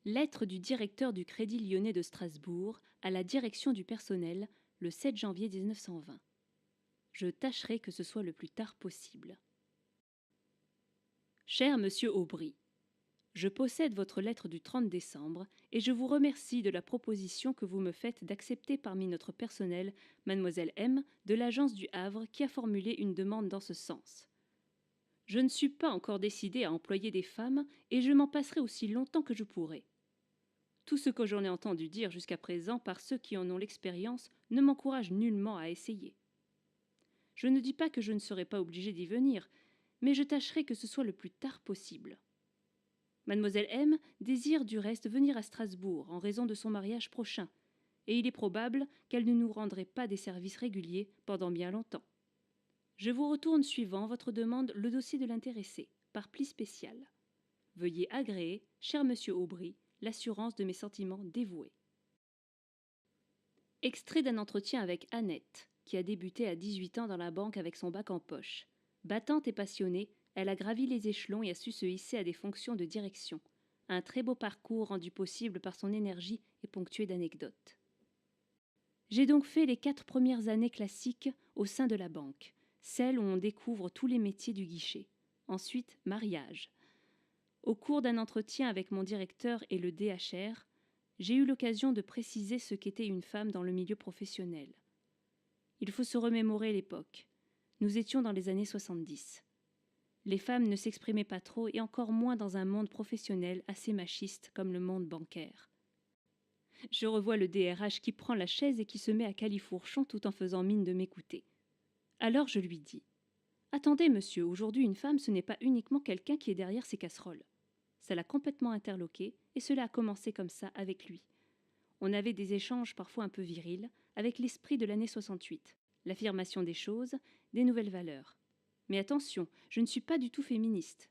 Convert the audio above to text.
Lettre du directeur du Crédit Lyonnais de Strasbourg à la direction du personnel le 7 janvier 1920. Je tâcherai que ce soit le plus tard possible. Cher monsieur Aubry, je possède votre lettre du 30 décembre et je vous remercie de la proposition que vous me faites d'accepter parmi notre personnel mademoiselle M de l'agence du Havre qui a formulé une demande dans ce sens. Je ne suis pas encore décidé à employer des femmes et je m'en passerai aussi longtemps que je pourrai. Tout ce que j'en ai entendu dire jusqu'à présent par ceux qui en ont l'expérience ne m'encourage nullement à essayer. Je ne dis pas que je ne serai pas obligé d'y venir, mais je tâcherai que ce soit le plus tard possible. Mademoiselle M désire du reste venir à Strasbourg en raison de son mariage prochain, et il est probable qu'elle ne nous rendrait pas des services réguliers pendant bien longtemps. Je vous retourne suivant votre demande le dossier de l'intéressé, par pli spécial. Veuillez agréer, cher monsieur Aubry, l'assurance de mes sentiments dévoués. Extrait d'un entretien avec Annette, qui a débuté à 18 ans dans la banque avec son bac en poche. Battante et passionnée, elle a gravi les échelons et a su se hisser à des fonctions de direction. Un très beau parcours rendu possible par son énergie et ponctué d'anecdotes. J'ai donc fait les 4 premières années classiques au sein de la banque, celles où on découvre tous les métiers du guichet. Ensuite, mariage. Au cours d'un entretien avec mon directeur et le DHR, j'ai eu l'occasion de préciser ce qu'était une femme dans le milieu professionnel. Il faut se remémorer l'époque. Nous étions dans les années 70. Les femmes ne s'exprimaient pas trop et encore moins dans un monde professionnel assez machiste comme le monde bancaire. Je revois le DRH qui prend la chaise et qui se met à califourchon tout en faisant mine de m'écouter. Alors je lui dis « Attendez, monsieur, aujourd'hui une femme, ce n'est pas uniquement quelqu'un qui est derrière ses casseroles. » Ça l'a complètement interloqué, et cela a commencé comme ça avec lui. On avait des échanges parfois un peu virils, avec l'esprit de l'année 68, l'affirmation des choses, des nouvelles valeurs. Mais attention, je ne suis pas du tout féministe.